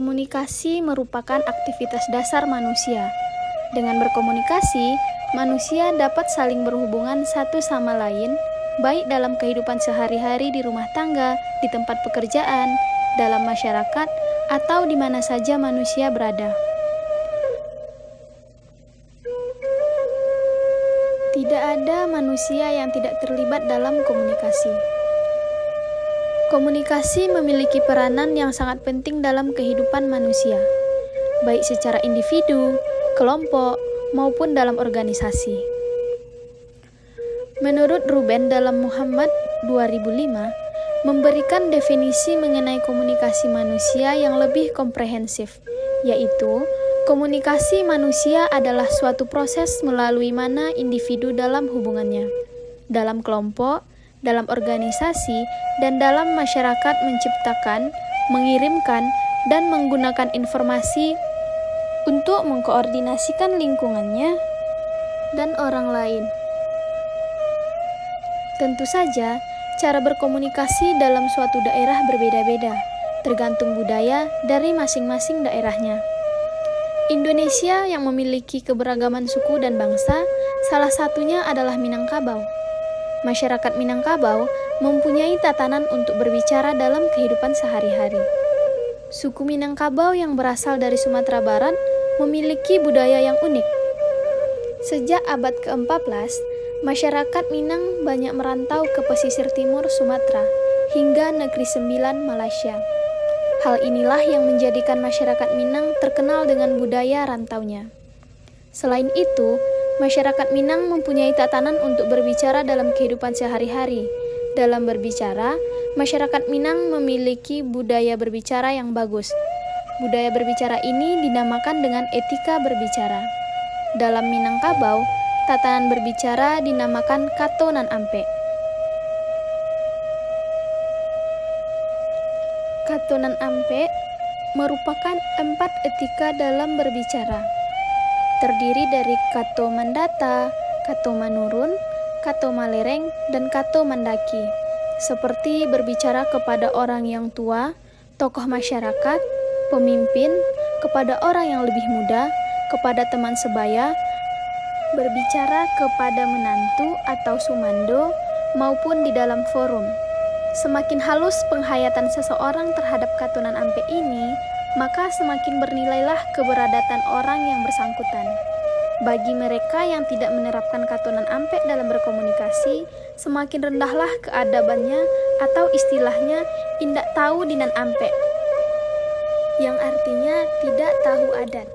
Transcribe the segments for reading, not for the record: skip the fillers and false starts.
Komunikasi merupakan aktivitas dasar manusia. Dengan berkomunikasi, manusia dapat saling berhubungan satu sama lain, baik dalam kehidupan sehari-hari di rumah tangga, di tempat pekerjaan, dalam masyarakat, atau di mana saja manusia berada. Tidak ada manusia yang tidak terlibat dalam komunikasi. Komunikasi memiliki peranan yang sangat penting dalam kehidupan manusia, baik secara individu, kelompok, maupun dalam organisasi. Menurut Ruben dalam Muhammad 2005, memberikan definisi mengenai komunikasi manusia yang lebih komprehensif, yaitu komunikasi manusia adalah suatu proses melalui mana individu dalam hubungannya, dalam kelompok, dalam organisasi, dan dalam masyarakat menciptakan, mengirimkan, dan menggunakan informasi untuk mengkoordinasikan lingkungannya dan orang lain. Tentu saja, cara berkomunikasi dalam suatu daerah berbeda-beda, tergantung budaya dari masing-masing daerahnya. Indonesia yang memiliki keberagaman suku dan bangsa, salah satunya adalah Minangkabau. Masyarakat Minangkabau mempunyai tatanan untuk berbicara dalam kehidupan sehari-hari. Suku Minangkabau yang berasal dari Sumatera Barat memiliki budaya yang unik. Sejak abad ke-14, masyarakat Minang banyak merantau ke pesisir timur Sumatera hingga Negeri Sembilan, Malaysia. Hal inilah yang menjadikan masyarakat Minang terkenal dengan budaya rantaunya. Selain itu, masyarakat Minang mempunyai tatanan untuk berbicara dalam kehidupan sehari-hari. Dalam berbicara, masyarakat Minang memiliki budaya berbicara yang bagus. Budaya berbicara ini dinamakan dengan etika berbicara. Dalam Minangkabau, tatanan berbicara dinamakan kato nan ampe. Kato nan ampe merupakan 4 etika dalam berbicara. Terdiri dari kato mandata, kato manurun, kato malereng, dan kato mandaki. Seperti berbicara kepada orang yang tua, tokoh masyarakat, pemimpin, kepada orang yang lebih muda, kepada teman sebaya, berbicara kepada menantu atau sumando, maupun di dalam forum. Semakin halus penghayatan seseorang terhadap kato nan ampe ini, maka semakin bernilailah keberadaan orang yang bersangkutan. Bagi mereka yang tidak menerapkan kato nan ampe dalam berkomunikasi, semakin rendahlah keadabannya atau istilahnya indak tahu di nan ampe, yang artinya tidak tahu adat.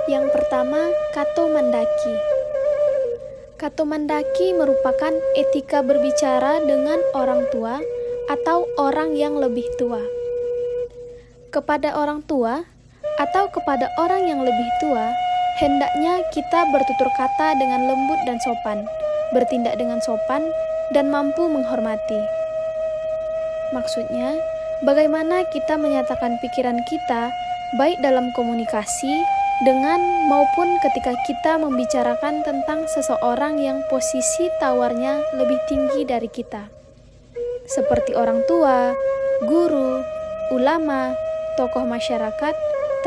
Yang pertama, kato mandaki. Kato mandaki merupakan etika berbicara dengan orang tua atau orang yang lebih tua. Kepada orang tua atau kepada orang yang lebih tua, hendaknya kita bertutur kata dengan lembut dan sopan, bertindak dengan sopan, dan mampu menghormati. Maksudnya, bagaimana kita menyatakan pikiran kita, baik dalam komunikasi, dengan maupun ketika kita membicarakan tentang seseorang yang posisi tawarnya lebih tinggi dari kita, seperti orang tua, guru, ulama, tokoh masyarakat,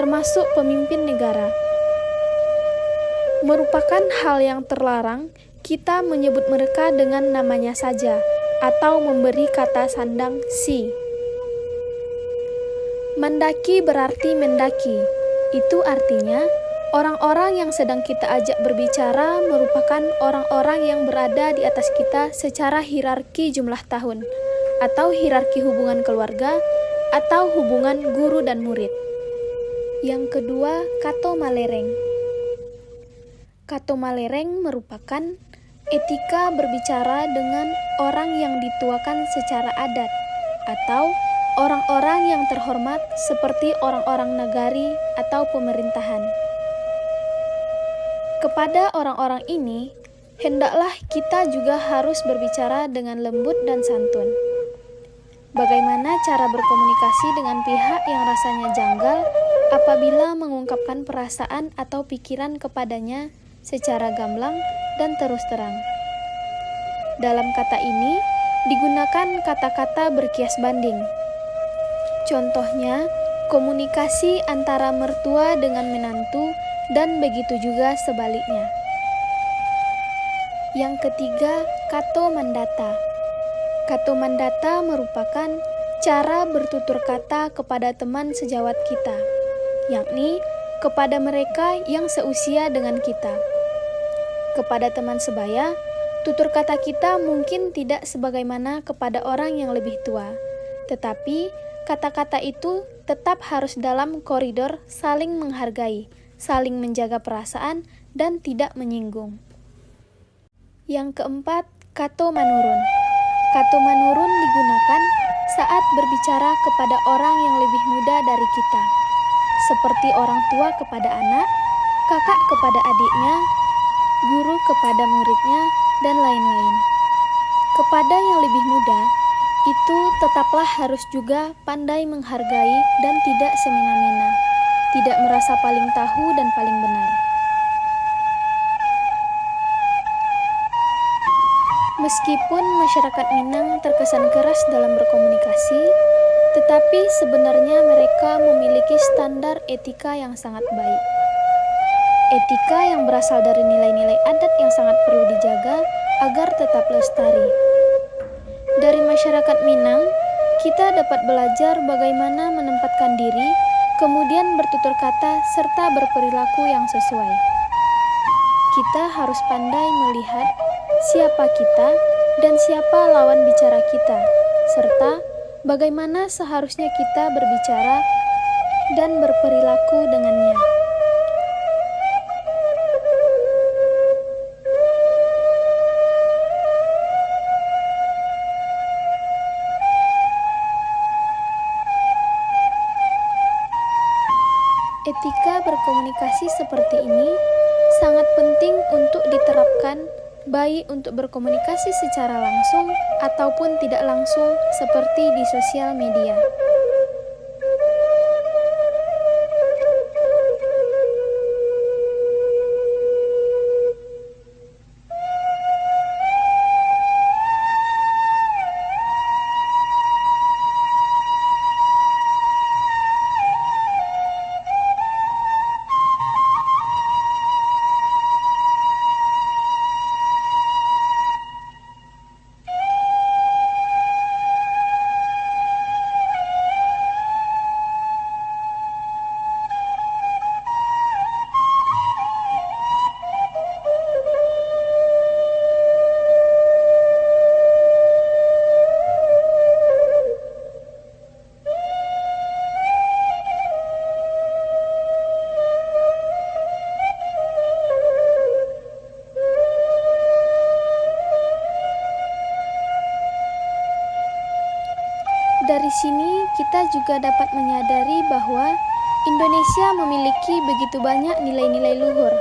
termasuk pemimpin negara. Merupakan hal yang terlarang kita menyebut mereka dengan namanya saja, atau memberi kata sandang si. Mendaki berarti mendaki. Itu artinya orang-orang yang sedang kita ajak berbicara merupakan orang-orang yang berada di atas kita secara hierarki jumlah tahun, atau hierarki hubungan keluarga, atau hubungan guru dan murid. Yang kedua, kato malereng. Kato malereng merupakan etika berbicara dengan orang yang dituakan secara adat, atau orang-orang yang terhormat seperti orang-orang nagari atau pemerintahan. Kepada orang-orang ini, hendaklah kita juga harus berbicara dengan lembut dan santun. Bagaimana cara berkomunikasi dengan pihak yang rasanya janggal apabila mengungkapkan perasaan atau pikiran kepadanya secara gamblang dan terus terang. Dalam kata ini, digunakan kata-kata berkias banding. Contohnya, komunikasi antara mertua dengan menantu dan begitu juga sebaliknya. Yang ketiga, kato mandata. Kato mandata merupakan cara bertutur kata kepada teman sejawat kita, yakni kepada mereka yang seusia dengan kita. Kepada teman sebaya, tutur kata kita mungkin tidak sebagaimana kepada orang yang lebih tua, tetapi kata-kata itu tetap harus dalam koridor saling menghargai, saling menjaga perasaan, dan tidak menyinggung. Yang keempat, kato manurun. Kato manurun digunakan saat berbicara kepada orang yang lebih muda dari kita, seperti orang tua kepada anak, kakak kepada adiknya, guru kepada muridnya, dan lain-lain. Kepada yang lebih muda, itu tetaplah harus juga pandai menghargai dan tidak semena-mena, tidak merasa paling tahu dan paling benar. Meskipun masyarakat Minang terkesan keras dalam berkomunikasi, tetapi sebenarnya mereka memiliki standar etika yang sangat baik. Etika yang berasal dari nilai-nilai adat yang sangat perlu dijaga agar tetap lestari. Dari masyarakat Minang, kita dapat belajar bagaimana menempatkan diri, kemudian bertutur kata serta berperilaku yang sesuai. Kita harus pandai melihat siapa kita dan siapa lawan bicara kita, serta bagaimana seharusnya kita berbicara dan berperilaku dengannya. Etika berkomunikasi seperti ini sangat penting untuk diterapkan, baik untuk berkomunikasi secara langsung ataupun tidak langsung seperti di sosial media. Dari sini kita juga dapat menyadari bahwa Indonesia memiliki begitu banyak nilai-nilai luhur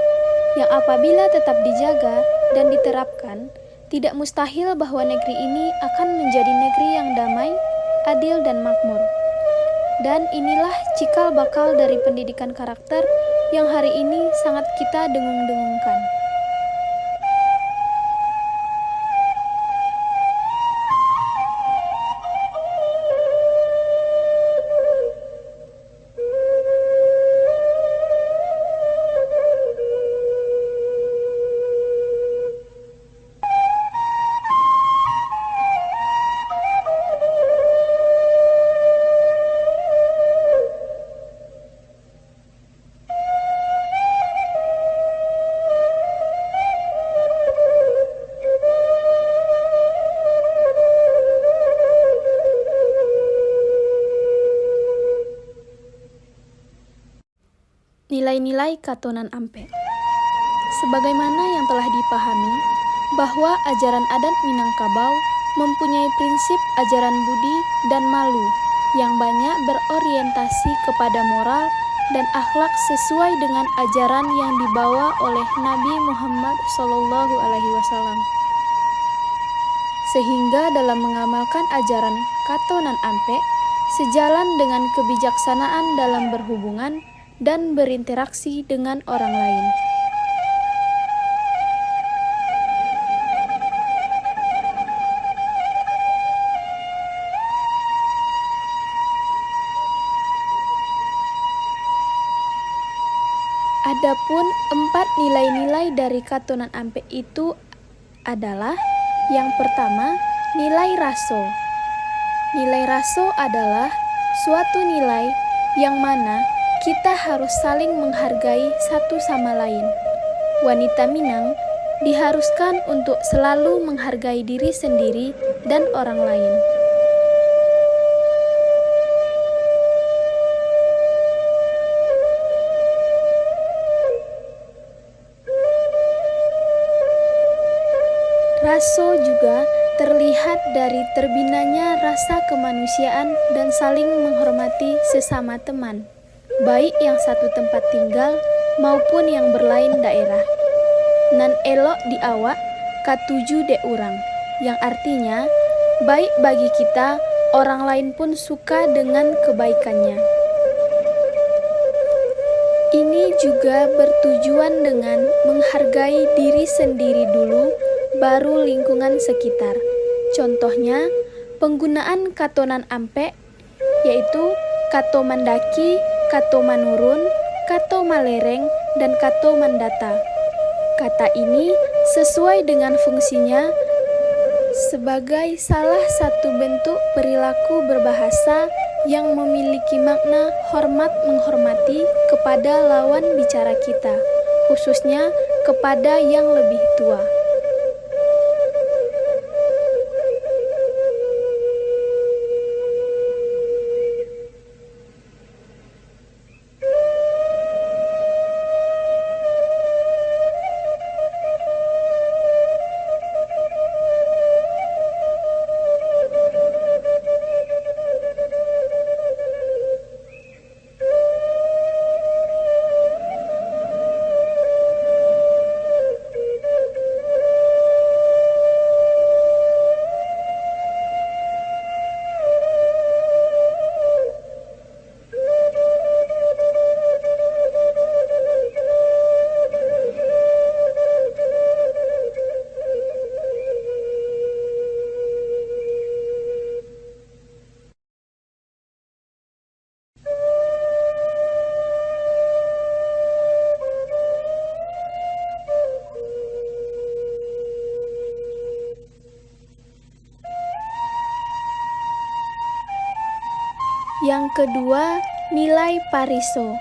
yang apabila tetap dijaga dan diterapkan, tidak mustahil bahwa negeri ini akan menjadi negeri yang damai, adil, dan makmur. Dan inilah cikal bakal dari pendidikan karakter yang hari ini sangat kita dengung-dengungkan. Nilai-nilai Katonan Ampe. Sebagaimana yang telah dipahami, bahwa ajaran adat Minangkabau mempunyai prinsip ajaran budi dan malu yang banyak berorientasi kepada moral dan akhlak sesuai dengan ajaran yang dibawa oleh Nabi Muhammad SAW. Sehingga dalam mengamalkan ajaran Katonan Ampe, sejalan dengan kebijaksanaan dalam berhubungan dan berinteraksi dengan orang lain. Adapun 4 nilai-nilai dari Katonan Ampe itu adalah: yang pertama, nilai raso. Nilai raso adalah suatu nilai yang mana kita harus saling menghargai satu sama lain. Wanita Minang diharuskan untuk selalu menghargai diri sendiri dan orang lain. Raso juga terlihat dari terbinanya rasa kemanusiaan dan saling menghormati sesama teman, baik yang satu tempat tinggal maupun yang berlain daerah. Nan elok di awak katuju de urang, yang artinya baik bagi kita, orang lain pun suka dengan kebaikannya. Ini juga bertujuan dengan menghargai diri sendiri dulu, baru lingkungan sekitar. Contohnya, penggunaan Katonan Ampe, yaitu Kato Mandaki, Kato Manurun, Kato Malereng, dan Kato Mandata. Kata ini sesuai dengan fungsinya sebagai salah satu bentuk perilaku berbahasa yang memiliki makna hormat menghormati kepada lawan bicara kita, khususnya kepada yang lebih tua. Yang kedua, nilai pariso.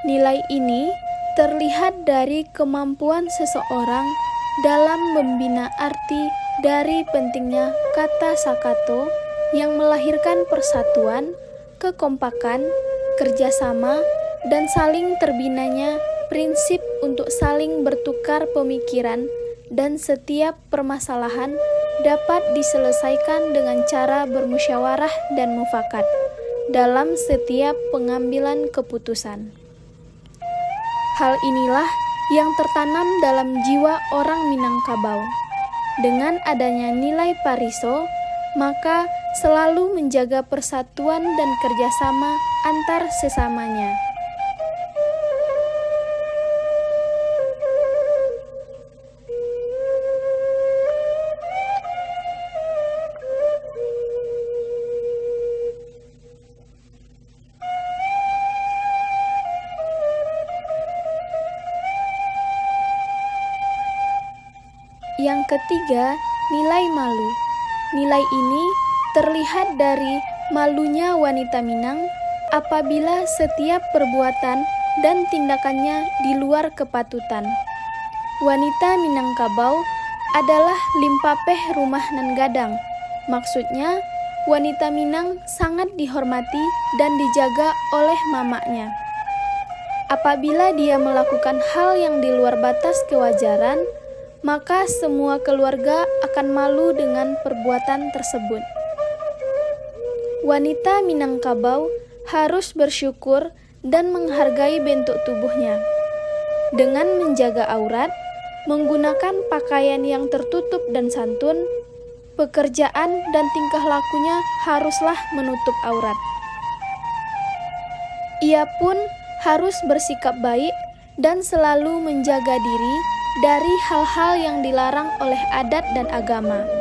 Nilai ini terlihat dari kemampuan seseorang dalam membina arti dari pentingnya kata sakato yang melahirkan persatuan, kekompakan, kerjasama, dan saling terbinanya prinsip untuk saling bertukar pemikiran dan setiap permasalahan dapat diselesaikan dengan cara bermusyawarah dan mufakat dalam setiap pengambilan keputusan. Hal inilah yang tertanam dalam jiwa orang Minangkabau. Dengan adanya nilai pariso, maka selalu menjaga persatuan dan kerjasama antar sesamanya. Yang ketiga, nilai malu. Nilai ini terlihat dari malunya wanita Minang apabila setiap perbuatan dan tindakannya di luar kepatutan. Wanita Minangkabau adalah limpapeh rumah nan gadang. Maksudnya, wanita Minang sangat dihormati dan dijaga oleh mamaknya. Apabila dia melakukan hal yang di luar batas kewajaran, maka semua keluarga akan malu dengan perbuatan tersebut. Wanita Minangkabau harus bersyukur dan menghargai bentuk tubuhnya. Dengan menjaga aurat, menggunakan pakaian yang tertutup dan santun, pekerjaan dan tingkah lakunya haruslah menutup aurat. Ia pun harus bersikap baik dan selalu menjaga diri dari hal-hal yang dilarang oleh adat dan agama.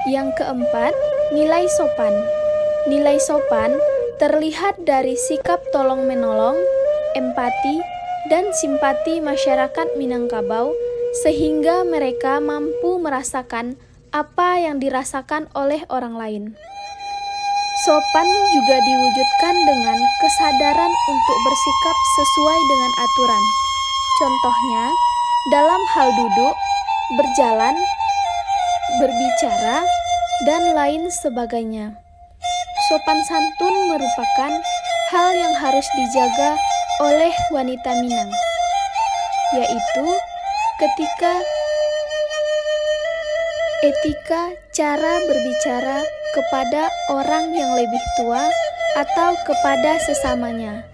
Yang keempat, nilai sopan. Nilai sopan terlihat dari sikap tolong-menolong, empati, dan simpati masyarakat Minangkabau sehingga mereka mampu merasakan apa yang dirasakan oleh orang lain. Sopan juga diwujudkan dengan kesadaran untuk bersikap sesuai dengan aturan. Contohnya, dalam hal duduk, berjalan, berbicara, dan lain sebagainya. Sopan santun merupakan hal yang harus dijaga oleh wanita Minang, yaitu etika cara berbicara kepada orang yang lebih tua atau kepada sesamanya,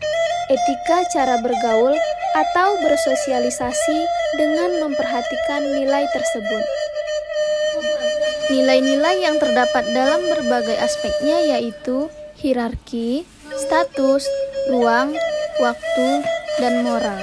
etika cara bergaul atau bersosialisasi dengan memperhatikan nilai tersebut. Nilai-nilai yang terdapat dalam berbagai aspeknya yaitu hierarki, status, ruang, waktu, dan moral.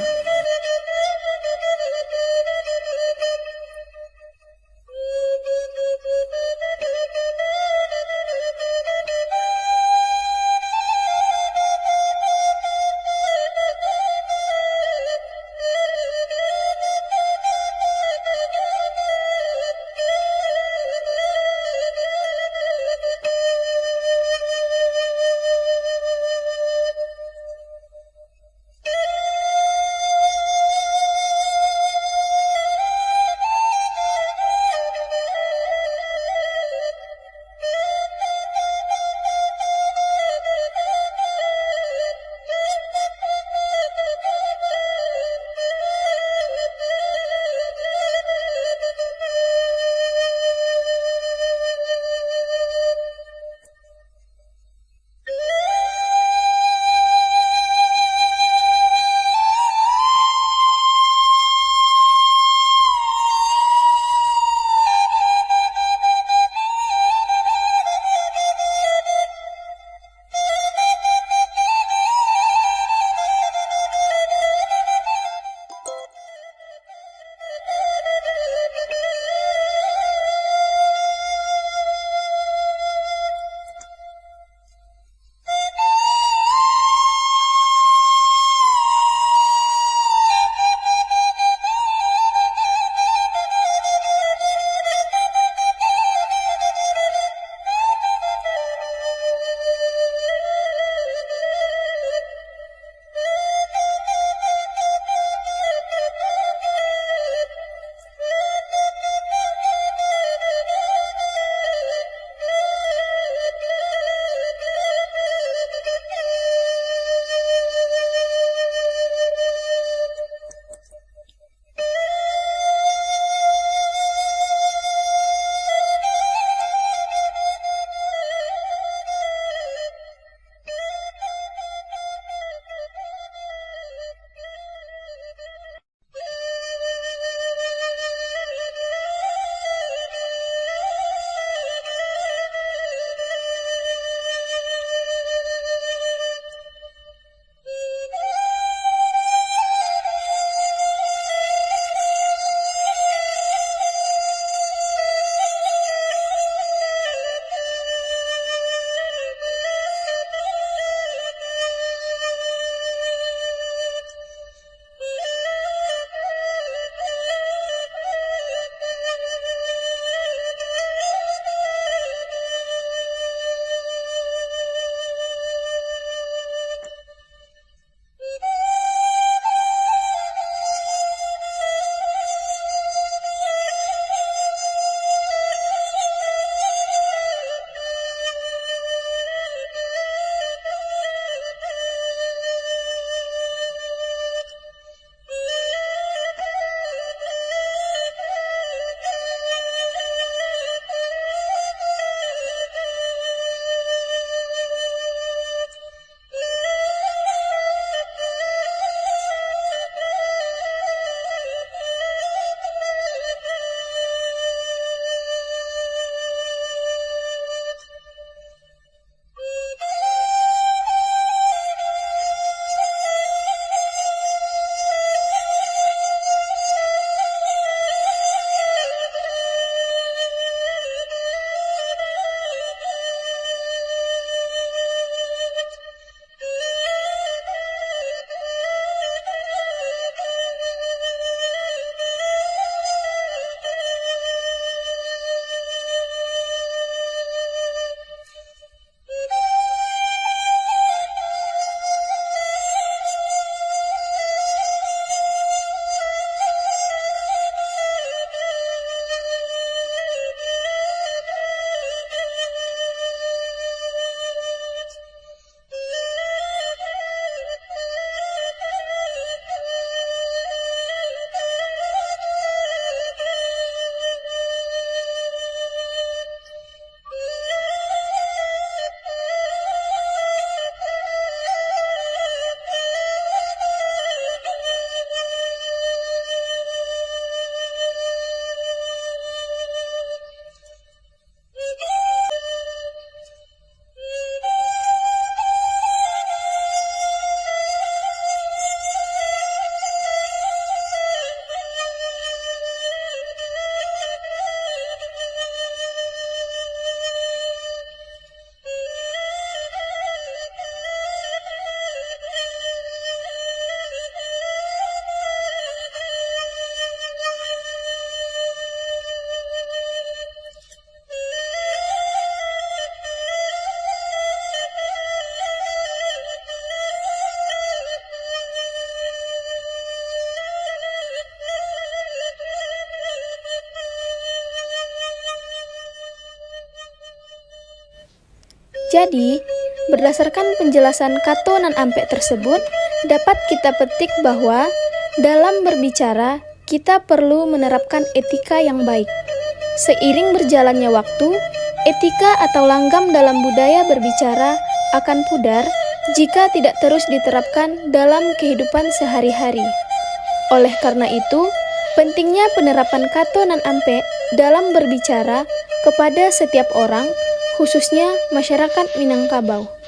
Jadi, berdasarkan penjelasan Kato nan Ampek tersebut, dapat kita petik bahwa dalam berbicara, kita perlu menerapkan etika yang baik. Seiring berjalannya waktu, etika atau langgam dalam budaya berbicara akan pudar jika tidak terus diterapkan dalam kehidupan sehari-hari. Oleh karena itu, pentingnya penerapan Kato nan Ampek dalam berbicara kepada setiap orang, khususnya masyarakat Minangkabau.